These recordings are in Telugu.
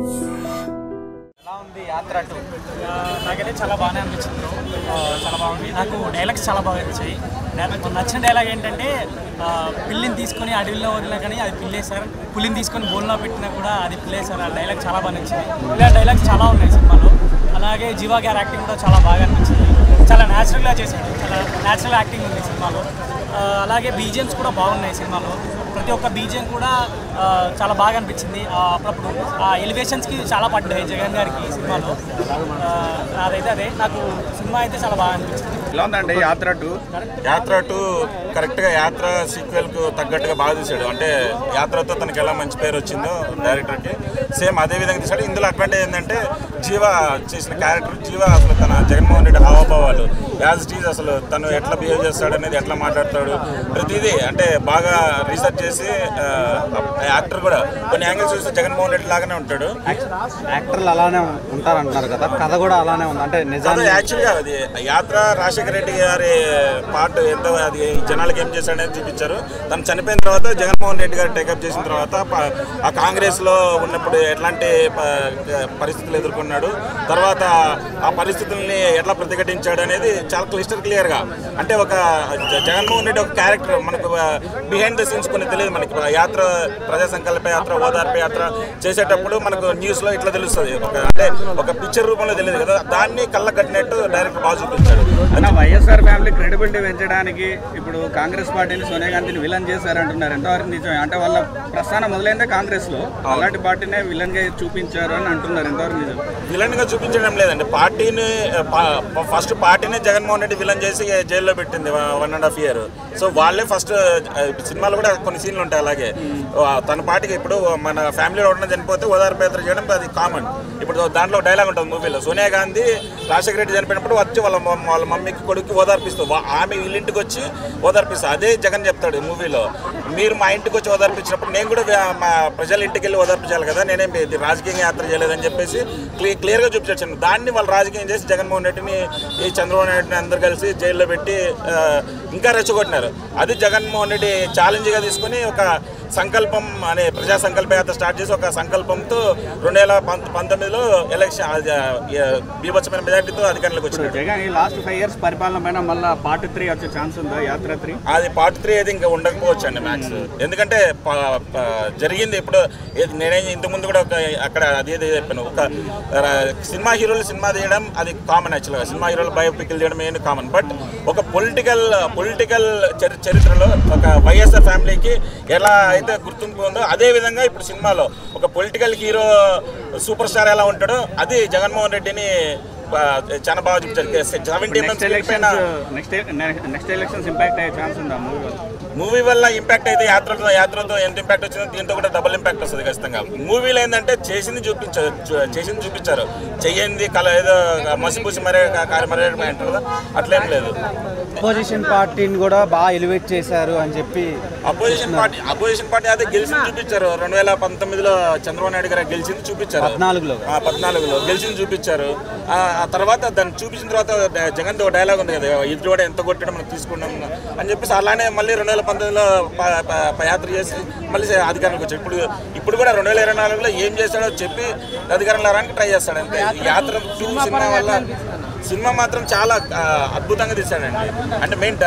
ఎలా ఉంది యాత్ర 2? నాకైతే చాలా బాగానే అనిపించింది. చాలా బాగుంది. నాకు డైలాగ్స్ చాలా బాగా నచ్చాయి. నాకు నచ్చిన డైలాగ్ ఏంటంటే పిల్లిని తీసుకొని అడవిలో వదిలినా కానీ అది పిల్లేశారు, పులిని తీసుకొని బోన్లో పెట్టినా కూడా అది పిల్లేశారు. ఆ డైలాగ్ చాలా బాగా నచ్చింది. ఇలా డైలాగ్స్ చాలా ఉన్నాయి సినిమాలో. అలాగే జీవా గారి యాక్టింగ్ కూడా చాలా బాగా అనిపించింది. చాలా న్యాచురల్గా చేశాడు. చాలా న్యాచురల్ యాక్టింగ్ ఉంది సినిమాలో. అలాగే బీజిఎమ్స్ కూడా బాగున్నాయి సినిమాలో. ప్రతి ఒక్క బీజిఎం కూడా చాలా బాగా అనిపించింది. అప్పుడప్పుడు ఆ ఎలివేషన్స్కి చాలా పడ్డాయి జగన్ గారికి సినిమాలో. అదే నాకు సినిమా అయితే చాలా బాగా అనిపించింది. ఎలా ఉందండి యాత్ర 2? యాత్ర 2 కరెక్ట్గా యాత్ర సీక్వెల్కు తగ్గట్టుగా బాగా తీశాడు. అంటే యాత్రతో తనకి ఎలా మంచి పేరు వచ్చిందో డైరెక్టర్కి సేమ్ అదే విధంగా తీశాడు. ఇందులో అడ్వాంటేజ్ ఏంటంటే జీవా చేసిన క్యారెక్టర్, జీవా అసలు తన జగన్మోహన్ రెడ్డి హావభావాలు యాజ్ ఇట్ ఈజ్, అసలు తను ఎట్లా బిహేవ్ చేస్తాడు అనేది, ఎట్లా మాట్లాడతాడు, ప్రతిదీ అంటే బాగా రీసెర్చ్ చేసి యాక్టర్ కూడా కొన్ని యాంగిల్స్ చూస్తే జగన్మోహన్ రెడ్డి లాగానే ఉంటాడు. యాక్టర్లు అలానే ఉంటారు అంటున్నారు కదా, కథ కూడా అలానే ఉంది. అంటే నిజంగా యాక్చువల్గా అది యాత్ర రాజశేఖర రెడ్డి గారి పార్ట్ ఎంతో అది జనాలకు ఏం చేశాడనేది చూపించారు. తను చనిపోయిన తర్వాత జగన్మోహన్ రెడ్డి గారు టేకప్ చేసిన తర్వాత ఆ కాంగ్రెస్లో ఉన్నప్పుడు ఎట్లాంటి పరిస్థితులు ఎదుర్కొన్నాడు, తర్వాత ఆ పరిస్థితుల్ని ఎట్లా ప్రతిఘటించాడు అనేది చాలా క్లియర్గా. అంటే ఒక జగన్మోహన్ రెడ్డి ఒక క్యారెక్టర్ మనకు బిహైండ్ ద సీన్స్ కొన్ని తెలియదు మనకి. యాత్ర ప్రజా సంకల్ప యాత్ర, ఓదార్పు యాత్ర చేసేటప్పుడు మనకు న్యూస్లో ఇట్లా తెలుస్తుంది, అంటే ఒక పిక్చర్ రూపంలో తెలియదు కదా, దాన్ని కళ్ళ కట్టినట్టు డైరెక్టర్ బాగా చూపించాడు. వైఎస్ఆర్ ఫ్యామిలీ క్రెడిబిలిటీ పెంచడానికి ఇప్పుడు కాంగ్రెస్ పార్టీని సోనియా గాంధీని విలన్ చేశారంటున్నారు. ఎంతవరకు నిజమే? అంటే వాళ్ళ ప్రస్థానం మొదలైందే కాంగ్రెస్లో, అలాంటి పార్టీనే విలన్ గా చూపించారు అని అంటున్నారు. ఎంతవరకు నిజం? విలన్ గా చూపించడం లేదండి. ఫస్ట్ పార్టీని జగన్మోహన్ రెడ్డి విలన్ చేసి జైల్లో పెట్టింది 1.5 years. సో వాళ్ళే ఫస్ట్ సినిమాలు కూడా కొన్ని సీన్లు ఉంటాయి అలాగే. తన పార్టీకి ఇప్పుడు మన ఫ్యామిలీలో ఉన్న చనిపోతే ఓదార్పు యాత్ర చేయడం అది కామన్. ఇప్పుడు దాంట్లో డైలాగ్ ఉంటుంది మూవీలో, సోనియా గాంధీ రాజశేఖర రెడ్డి చనిపోయినప్పుడు వచ్చి వాళ్ళ మమ్మీకి కొడుకు ఓదార్పిస్తుంది, ఆమె వీళ్ళింటికి వచ్చి ఓదార్పిస్తుంది. అదే జగన్ చెప్తాడు మూవీలో, మీరు మా ఇంటికి వచ్చి ఓదార్పించినప్పుడు నేను కూడా మా ప్రజల ఇంటికి వెళ్ళి ఓదార్పించాలి కదా, నేనేం రాజకీయంగా యాత్ర చేయలేదని చెప్పేసి క్లియర్గా చూపించాను. దాన్ని వాళ్ళు రాజకీయం చేసి జగన్మోహన్ రెడ్డిని, ఈ చంద్రబాబు నాయుడిని అందరు కలిసి జైల్లో పెట్టి ఇంకా రెచ్చగొట్టినారు. అది జగన్మోహన్ రెడ్డి ఛాలెంజ్గా తీసుకుని ఒక సంకల్పం అనే ప్రజా సంకల్ప యాత్ర స్టార్ట్ చేసి ఒక సంకల్పంతో 2019లో ఎలక్షన్ బీభత్సమైన మెజార్టీతో అధికారంలోకి వచ్చింది. జగన్ ఈ లాస్ట్ 5 years పరిపాలన పైన మళ్ళీ పార్ట్ 3 వచ్చే ఛాన్స్ ఉందా? యాత్ర 3 అది పార్ట్ 3 అయితే ఇంకా ఉండకపోవచ్చు అండి మ్యాక్స్. ఎందుకంటే జరిగింది ఇప్పుడు, నేనే ఇంతకుముందు కూడా అక్కడ అదే చెప్పాను, ఒక సినిమా హీరోలు సినిమా తీయడం అది కామన్. యాక్చువల్గా సినిమా హీరోలు బయోపిక్లు తీయడం ఏంటి కామన్, బట్ ఒక పొలిటికల్ చరిత్రలో ఒక వైఎస్ఆర్ ఫ్యామిలీకి ఎలా అయితే గుర్తింపు ఉందో అదే విధంగా ఇప్పుడు సినిమాలో ఒక పొలిటికల్ హీరో సూపర్ స్టార్ ఎలా ఉంటాడో అది జగన్మోహన్ రెడ్డిని చాలా బాగా చూపించారు. 70 months నెక్స్ట్ ఎలక్షన్స్ ఇంపాక్ట్ అయ్యే ఛాన్స్ ఉందా మూవీ వల్ల? ఇంపాక్ట్ అయితే యాత్రతో ఎంత ఇంపాక్ట్ వచ్చిందో దీంతో కూడా డబుల్ ఇంపాక్ట్ వస్తుంది ఖచ్చితంగా. మూవీలో ఏంటంటే చేసింది చూపించారు, చెయ్యింది కళ ఏదో మసిపూసి మరే కార్యమర్యాద అంటారు కదా, అట్లేం లేదు. అపోజిషన్ పార్టీని కూడా బాగా ఎలివేట్ చేశారు అని చెప్పి అపోజిషన్ పార్టీ అదే గెలిచింది చూపించారు. 2019లో చంద్రబాబు నాయుడు గారు గెలిచింది చూపించారు, 14లో గెలిచింది చూపించారు. ఆ తర్వాత దాన్ని చూపించిన తర్వాత జగన్ డైలాగ్ ఉంది కదా, ఇది కూడా ఎంత కొట్టడం మనం తీసుకున్నాం అని చెప్పేసి అలానే మళ్ళీ 2019లో యాత్ర చేసి మళ్ళీ అధికారంలోకి వచ్చాడు. ఇప్పుడు కూడా 2024లో ఏం చేస్తాడో చెప్పి అధికారంలో రావడానికి ట్రై చేస్తాడు అంతే. యాత్ర 2 సినిమా వల్ల సినిమా మాత్రం చాలా అద్భుతంగా తీశాడండి. అంటే మెయిన్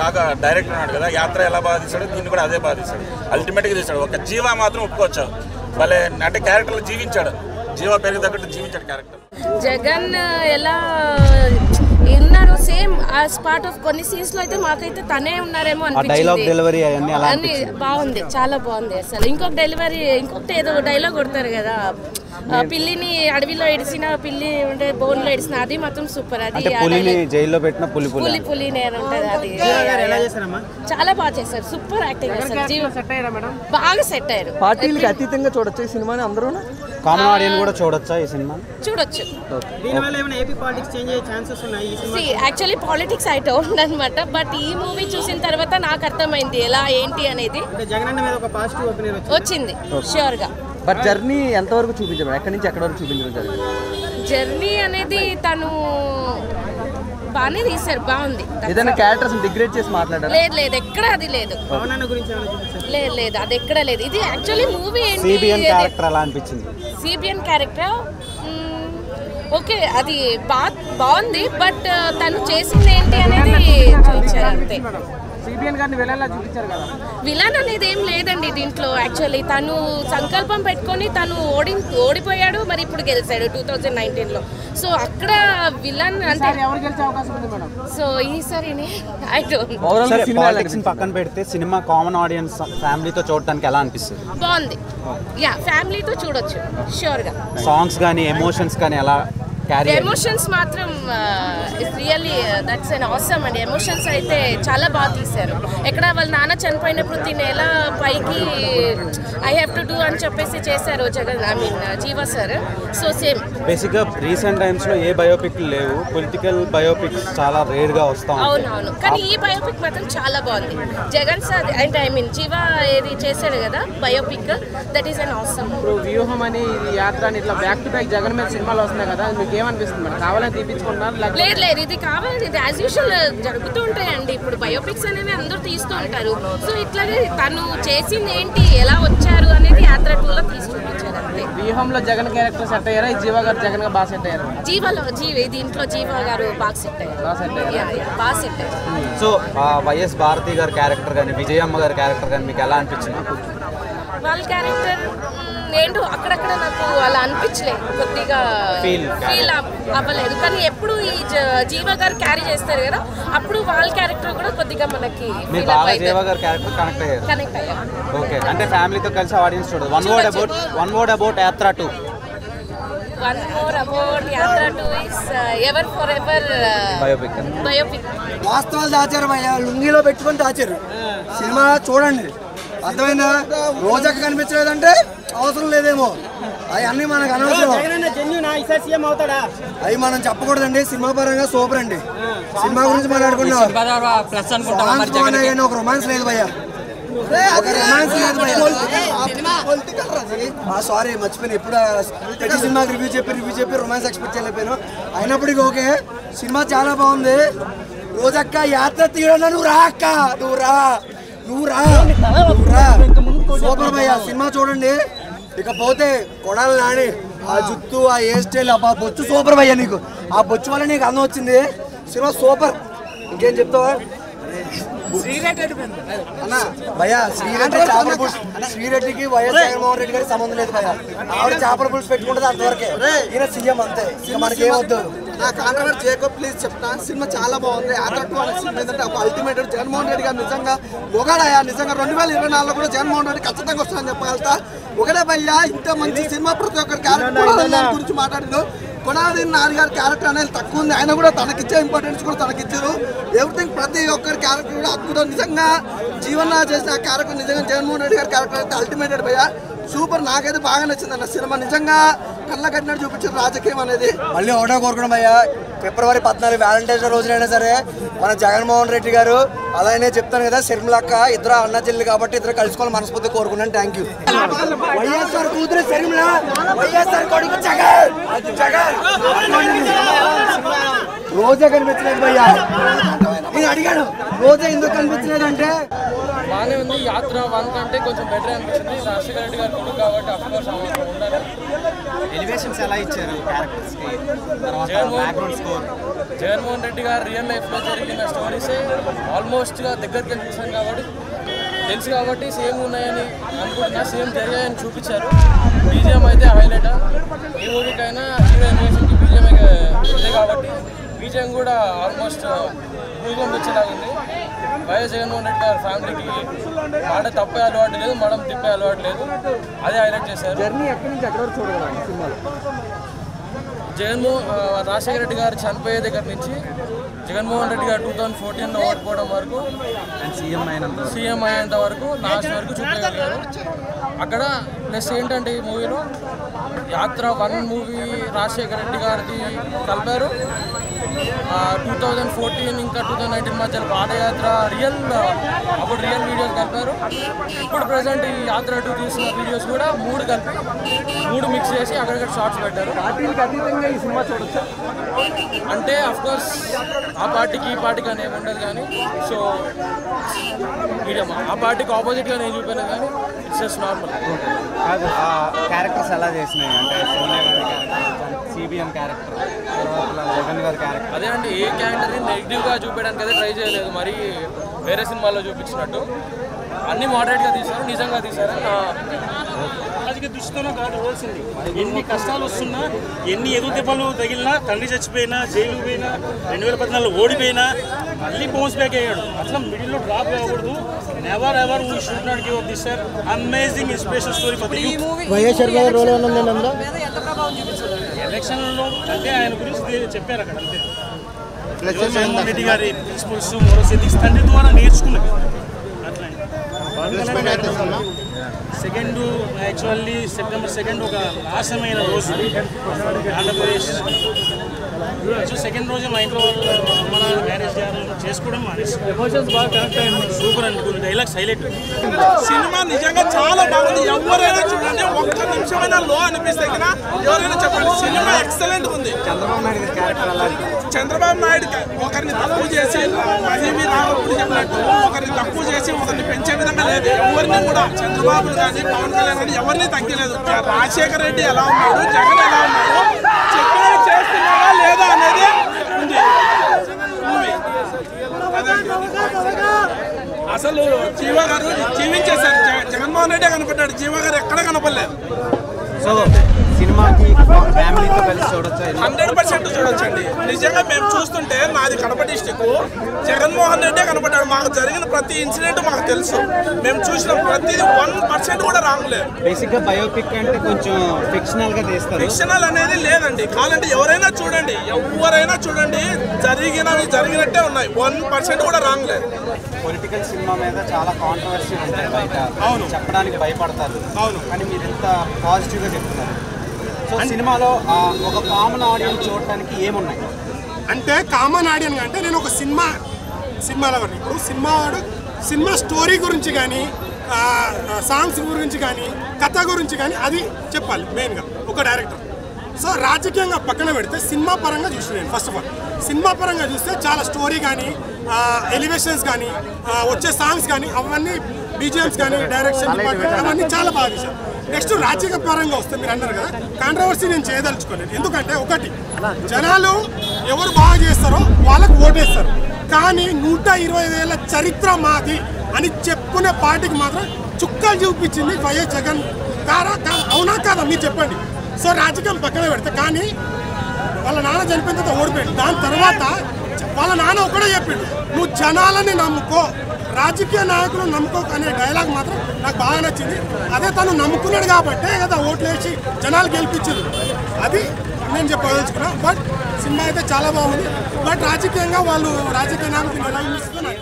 రాగా డైరెక్టర్ ఉన్నాడు కదా, యాత్ర ఎలా బాగా తీశాడు దీన్ని కూడా అదే బాగా తీశాడు, అల్టిమేట్గా తీశాడు. ఒక జీవా మాత్రం ఒప్పుకోవచ్చు, భలే అంటే క్యారెక్టర్లో జీవించాడు, జీవా పేరుకి తగ్గట్టు జీవించాడు క్యారెక్టర్. జగన్ ఎలా ఉన్నారు సేమ్ యాజ్ పార్ట్ ఆఫ్ కొన్ని సీన్స్ లో అయితే మాకైతే తనే ఉన్నారేమో అనిపించింది. బాగుంది, చాలా బాగుంది అసలు. ఇంకొకటి ఏదో డైలాగ్ కొడతారు కదా, పిల్లిని అడవిలో ఎడిసిన పిల్లి ఉంటే బోన్లో ఎడిసిన, అది మాత్రం సూపర్. అది జైల్లో పెట్టిన పులి నేను ఉంటది, అది చాలా బాగా చేశారు. సూపర్ యాక్టింగ్ అసలు, బాగా సెట్ అయ్యారు. పార్టీలకి అతీతంగా చూడొచ్చు ఈ సినిమాని, అందరూ కామన్ ఆడియన్స్ కూడా చూడొచ్చా ఈ సినిమా? చూడొచ్చు. యాక్చువల్లీ పాలిటిక్స్ ఐ డోంట్ అనమాట, బట్ ఈ మూవీ చూసిన తర్వాత నాకు అర్థమైంది ఎలా ఏంటి అనేది వచ్చింది ష్యూర్ గా. బట్ జర్నీ ఎంతవరకు చూపించారు, ఎక్కడి నుంచి ఎక్కడి వరకు చూపించడం జరిగింది? జర్నీ అనేది తను బాగానే తీశారు, బాగుంది. ఏదైనా క్యారెక్టర్స్ డిగ్రేడ్ చేసి మాట్లాడారు? లేదు ఎక్కడ అది లేదు. లేదు అది ఎక్కడ లేదు. ఇది యాక్చువల్లీ మూవీ ఏంటి, సిబిఎన్ క్యారెక్టర్ ఎలా అనిపించింది? సిబిఎన్ క్యారెక్టర్ ఓకే, అది బాగుంది. బట్ తను చేసింది ఏంటి అనేది చూపించారు అంతే. సిబిఎన్ గారిని విలన్లా చూపించారు కదా. విలన్ అనేది ఏం లేదండి దీంట్లో. యాక్చువల్లీ తను సంకల్పం పెట్టుకొని తను ఓడిపోయాడు, మరి ఇప్పుడు గెలిచాడు 2019లో. సో అక్కడ విలన్ అంటే ఎవరు గెలిచే అవకాశం ఉంది మేడం? సో ఈసారి ఐ డోంట్. సరే, పాలిటిక్స్ పక్కన పెడితే సినిమా కామన్ ఆడియన్స్ ఫ్యామిలీతో చూడడానికి ఎలా అనిపిస్తుంది? బాగుంది. యా, ఫ్యామిలీతో చూడొచ్చు ష్యూర్గా. సాంగ్స్ కానీ ఎమోషన్స్ కానీ ఎలా క్యారీ? ఎమోషన్స్ మాత్రం it's really that's an awesome అండి. ఎమోషన్స్ అయితే చాలా బాగా తీశారు. ఎక్కడ వాళ్ళ నాన్న చనిపోయినప్పుడు తినేల పైకి ఐ హ్యావ్ టు డూ అని చెప్పేసి చేశారు జీవా సార్. సో సేమ్ బేసిక్గా రీసెంట్ టైమ్స్లో ఏ బయోపిక్ లేవు, పొలిటికల్ బయోపిక్స్ చాలా రేర్గా వస్తాం. అవునవును, కానీ ఈ బయోపిక్ మాత్రం చాలా బాగుంది. జగన్ సార్ అంటే జీవా ఏది చేశాడు కదా biopic, that is an awesome. ఇప్పుడు వ్యూహం అని ఇది యాత్ర అని ఇట్లా బ్యాక్ టు బ్యాక్ జగన్ మీద సినిమాలు వస్తున్నాయి కదా, మీకు ఏమనిపిస్తుంది మేడం? కావాలని తీపించుకుంటున్నారు? లేదు ఇది కావాలి, ఇది యాజ్ యూజువల్ జరుగుతూ ఉంటాయండి. ఇప్పుడు బయోపిక్స్ అనేవి అందరూ తీస్తూ ఉంటారు. సో ఇట్లాగే తను చేసింది ఏంటి, ఎలా వచ్చారు అనేది యాత్ర 2లో తీసి చూపించారు అంతే. వ్యూహంలో జగన్ క్యారెక్టర్ సెట్ అయ్యారా? జీవా గారు జగన్ గా బాగా సెట్ అయ్యారు? దీంట్లో జీవా గారు బాగా సెట్ అయ్యారు. బాగా సెట్ అయ్యారు. సో వైఎస్ భారతి గారి క్యారెక్టర్ కానీ విజయమ్మ గారి క్యారెక్టర్ కానీ మీకు ఎలా అనిపించింది? వాళ్ళ క్యారెక్టర్ ఏంటో అక్కడక్కడ నాకు అలా అనిపించలేదు, కొద్దిగా ఫీల్ అవ్వలేదు. కానీ ఎప్పుడు ఈ జీవా గారు క్యారీ చేస్తారు కదా, అప్పుడు వాళ్ళ క్యారెక్టర్ కూడా కొద్దిగా మనకి కనెక్ట్ అయ్యారు. ఓకే, అంటే ఫ్యామిలీతో కలిసి ఆడియన్స్ చూడదు. వన్ వర్డ్ అబౌట్ యాత్ర 2. One more about Yatra 2 is Ever Forever biopic. వాస్తవాలు దాచారు భయ్య, లుంగిలో పెట్టుకొని దాచారు. సినిమా చూడండి, అర్థమైందా? రోజాకి కనిపించలేదంటే అవసరం లేదేమో, అవి అన్నీ మనకు అనవసరం. అవి మనం చెప్పకూడదండి. సినిమా పరంగా సూపర్ అండి. సినిమా గురించి మాట్లాడుకున్నాం. ఒక రొమాన్స్ లేదు భయ్య, ఒక రొమాన్స్ లేదు భయ్య. సారీ మర్చిపోయాను. ఇప్పుడు ప్రతి సినిమాకి రివ్యూ చెప్పి రొమాన్స్ ఎక్స్పెక్ట్ చేయలేకపోయాను. అయినప్పటికీ ఓకే, సినిమా చాలా బాగుంది. రోజక్క యాత్ర తీయడం, నువ్వు రా అక్క, నువ్వు రా సూపర్ భయ్య. సినిమా చూడండి. ఇకపోతే కొడాలి నాని ఆ జుత్తు, ఆ హెయిర్ స్టైల్, ఆ బొచ్చు సూపర్ భయ్య. నీకు ఆ బొచ్చు వల్ల నీకు అందం వచ్చింది. Cinema super. ఇంకేం చెప్తావా అన్నా భయ్యా? శ్రీరెడ్డికి వైఎస్ జగన్మోహన్ రెడ్డి గారికి సంబంధం లేదు భయ్య. ఆవిడ చేపల పులుసు పెట్టుకుంటుంది అంతవరకే. ఈయన సీఎం అంతే, మనకేమొద్దు. నా కాంట్రవర్ట్ చేయకో ప్లీజ్ చెప్తా. సినిమా చాలా బాగుంది. యాత్ర 2 అనే సినిమా ఏంటంటే ఒక అల్టిమేట్. జగన్మోహన్ రెడ్డి గారు నిజంగా ఒకడయా, నిజంగా 2024లో కూడా జగన్మోహన్ రెడ్డి ఖచ్చితంగా వస్తుందని చెప్పగలుగుతా. ఒకటే భయ్యా, ఇంత మంచి సినిమా ప్రతి ఒక్కరి క్యారెక్టర్ గురించి మాట్లాడిండు. కొడాలి నాని గారి క్యారెక్టర్ అనేది తక్కువ ఉంది, ఆయన కూడా తనకిచ్చే ఇంపార్టెన్స్ కూడా తనకిచ్చారు. ఎవ్రీథింగ్ ప్రతి ఒక్కరి క్యారెక్టర్ కూడా అద్భుతం. నిజంగా జీవన చేసిన క్యారెక్టర్ నిజంగా జగన్మోహన్ రెడ్డి గారి క్యారెక్టర్ అయితే అల్టిమేటెడ్ భయ్యా, సూపర్. నాకైతే బాగా నచ్చింది అన్న సినిమా. నిజంగా కళ్ళ కట్టినట్టు చూపించారు రాజకీయం అనేది. మళ్ళీ ఒకటే కోరుకున్నాం భయ్యా, ఫిబ్రవరి 14 వ్యాలంటైన్స్ డే రోజునైనా సరే మన జగన్మోహన్ రెడ్డి గారు, అలానే చెప్తాను కదా శర్మిలక్క, ఇద్దరు అన్న చెల్లి కాబట్టి ఇద్దరు కలుసుకోవాలి మనస్ఫూర్తి కోరుకున్నాను. Thank you. వైఎస్ఆర్ కూతురు శర్మిల, వైఎస్ఆర్ కొడుకు జగన్. రోజా కనిపించలేదు భయ్యా. నేను అడిగాను రోజా ఎందుకు కనిపించలేదంటే బాగానే ఉంది. యాత్ర 1 కంటే కొంచెం బెటర్ అనిపించింది. రాజశేఖర రెడ్డి గారు కొడుకు కాబట్టి అఫ్కోర్స్ ఉండాలి. ఎలివేషన్స్ ఎలా ఇచ్చారు క్యారెక్టర్స్కి? జగన్మోహన్ రెడ్డి గారు రియల్ లైఫ్లో జరిగిన స్టోరీసే ఆల్మోస్ట్గా దగ్గరికి వెళ్ళిపించాను కాబట్టి తెలుసు కాబట్టి సేమ్ ఉన్నాయని అనుకుంటున్నా, సేమ్ జరిగాయని చూపించారు. బీజిఎం అయితే హైలైట్. ఈ మూవీకైనా హీరో ఎలివేషన్కి బీజిఎం ఇదే కాబట్టి బీజిఎం కూడా ఆల్మోస్ట్ భూగం వచ్చేలాగుంది. వైఎస్ జగన్మోహన్ రెడ్డి గారి ఫ్యామిలీకి మాట తప్పే అలవాటు లేదు, మడం తిప్పే అలవాటు లేదు, అదే హైలైట్ చేశారు. జర్నీ ఎక్కడి నుంచి ఎక్కడ వరకు చూడగలం సినిమాలో? రాజశేఖర రెడ్డి గారు చనిపోయే దగ్గర నుంచి జగన్మోహన్ రెడ్డి గారు 2014లో ఓడిపోవడం వరకు, సీఎం అయ్యేంత వరకు లాస్ట్ వరకు చూపించగలిగారు. అక్కడ ప్లస్ ఏంటంటే ఈ మూవీలో యాత్ర 1 మూవీ రాజశేఖర రెడ్డి గారిది కలిపారు. 2014 ఇంకా 2019 మధ్యలో పాదయాత్ర అప్పుడు రియల్ వీడియోస్ కలిపారు. ఇప్పుడు ప్రజెంట్ ఈ యాత్ర 2 తీసిన వీడియోస్ కూడా 3 కలిపి 3 మిక్స్ చేసి అక్కడక్కడ షార్ట్స్ పెట్టారు. ఈ సినిమా చూడొచ్చు అంటే అఫ్కోర్స్ ఆ పార్టీకి ఈ పార్టీకి అనేవి ఉండదు కానీ సో మీడియం ఆ పార్టీకి ఆపోజిట్గా నేను చూపాను కానీ ఇట్స్ జస్ట్ నార్మల్. కాదు ఆ క్యారెక్టర్స్ ఎలా చేసినాయి అంటే సోనియా గారి క్యారెక్టర్, సిబిఎం క్యారెక్టర్, జగన్ గారి క్యారెక్టర్. అదే అండి, ఏ క్యారెక్టర్ని నెగిటివ్గా చూపించడానికి అయితే ట్రై చేయలేదు, మరి వేరే సినిమాల్లో చూపించినట్టు అన్ని మోడరేట్గా తీశారు, నిజంగా తీశారు. రాజకీయ దృష్టితోనే కాదు ఇవ్వాల్సింది. ఎన్ని కష్టాలు వస్తున్నా, ఎన్ని ఎదురు దెబ్బలు తగిలినా, తండ్రి చచ్చిపోయినా, జైలు పోయినా, 2014 ఓడిపోయినా మళ్ళీ బౌన్స్ బ్యాక్ అయ్యాడు. అసలు మిడిల్లో డ్రాప్ కాకూడదు. Never ever we should not give up this sir. Amazing inspiration story for the youth. ఎలక్షన్లో అంటే ఆయన గురించి చెప్పారు అక్కడ అంతే. జగన్మోహన్ రెడ్డి గారి ప్రిన్సిపల్స్ మోరల్స్ ఎథిక్స్ తండ్రి ద్వారా నేర్చుకున్నది. అట్లా సెకండ్ యాక్చువల్లీ సెప్టెంబర్ 2 ఒక నాశనమైన రోజు ఆంధ్రప్రదేశ్. సెకండ్ రోజు మా ఇంట్లో మన మ్యారేజ్ చేసుకోవడం ఎమోషన్స్ బాగా కనెక్ట్ అయ్యింది. సూపర్ అండి, కొన్ని డైలాగ్స్ హైలైట్. సినిమా నిజంగా చాలా బాగుంది. ఎవరైనా చూడండి, ఒక్క నిమిషమైనా లో అనిపిస్తే కదా ఎవరైనా చెప్పండి. సినిమా ఎక్సలెంట్ ఉంది. చంద్రబాబు నాయుడు ఒకరిని తక్కువ చేసి మహిళ రావప్పుడు చెప్పినట్టు ఒకరిని తక్కువ చేసి ఒకరిని పెంచే విధంగా లేదు. ఎవరిని కూడా చంద్రబాబు కానీ పవన్ కళ్యాణ్ కానీ ఎవరిని తగ్గలేదు. రాజశేఖర రెడ్డి ఎలా ఉన్నాడు, జగన్ ఎలా ఉన్నాడు, చెప్పినవి చేస్తున్నాడా లేదా అనేది ఉంది మూవీ. అసలు జీవా గారు జీవించేశారు. జగన్మోహన్ రెడ్డి కనపడ్డాడు, జీవా గారు ఎక్కడ కనపడలేదు. సో సినిమాకి ఫ్యామిలీతో కలిసి చూడొచ్చు, 100% చూడొచ్చండి. నిజంగా మేము చూస్తుంటే నాది కడప డిస్టిక్, జగన్మోహన్ రెడ్డి కనపడ్డాడు. మాకు జరిగిన ప్రతి ఇన్సిడెంట్ మాకు తెలుసు. మేము చూసిన ప్రతిదీ 1% కూడా రాంగలేదు. బేసిక్గా బయోపిక్ అంటే కొంచెం ఫిక్షనల్ గా తీస్తారు. ఫిక్షనల్ అనేది లేదండి. కావాలంటే ఎవరైనా చూడండి, జరిగినట్టే ఉన్నాయి. 1% కూడా రాంగలేదు. పొలిటికల్ సినిమా మీద చాలా కాంట్రవర్సీ ఉంటాయి బయట. అవును, చెప్పడానికి భయపడతారు. అవును, కానీ మీరు ఎంత పాజిటివ్గా చెప్తున్నారు. సో సినిమాలో ఒక కామన్ ఆడియన్స్ చూడటానికి ఏమున్నాయి అంటే కామన్ ఆడియన్ అంటే నేను ఒక సినిమాలో ఇప్పుడు సినిమా స్టోరీ గురించి కానీ సాంగ్స్ గురించి కానీ కథ గురించి కానీ అది చెప్పాలి మెయిన్గా ఒక డైరెక్టర్. సో రాజకీయంగా పక్కన పెడితే సినిమా పరంగా చూసి నేను ఫస్ట్ ఆఫ్ ఆల్ సినిమా పరంగా చూస్తే చాలా స్టోరీ కానీ ఎలివేషన్స్ కానీ వచ్చే సాంగ్స్ కానీ అవన్నీ బీజిఎమ్స్ కానీ డైరెక్షన్ డిపార్ట్మెంట్ అవన్నీ చాలా బాగా తీశారు. నెక్స్ట్ రాజకీయ పరంగా వస్తే మీరు అన్నారు కదా, కాంట్రవర్సీ నేను చేయదలుచుకోలేదు. ఎందుకంటే ఒకటి, జనాలు ఎవరు బాగా చేస్తారో వాళ్ళకు ఓటేస్తారు. కానీ 125 ఏళ్ళ చరిత్ర మాది అని చెప్పుకునే పార్టీకి మాత్రం చుక్కలు చూపించింది వైఎస్ జగన్. అవునా కాదా మీరు చెప్పండి. సో రాజకీయం పక్కన పెడితే కానీ వాళ్ళ నాన్న చనిపోయిన తర్వాత ఓడిపోయాడు. దాని తర్వాత వాళ్ళ నాన్న ఒకటే చెప్పిండు, నువ్వు జనాలని నమ్ముకో, రాజకీయ నాయకులు నమ్ముకో అనే డైలాగ్ మాత్రం నాకు బాగా నచ్చింది. అదే తను నమ్ముకున్నాడు కాబట్టే కదా ఓట్లు వేసి జనాలు గెలిపించారు. అది నేను చెప్పదలుచుకున్నా. బట్ సినిమా అయితే చాలా బాగుంది. బట్ రాజకీయంగా వాళ్ళు రాజకీయ నాయకులు ఎలా ఇస్తున్నారు.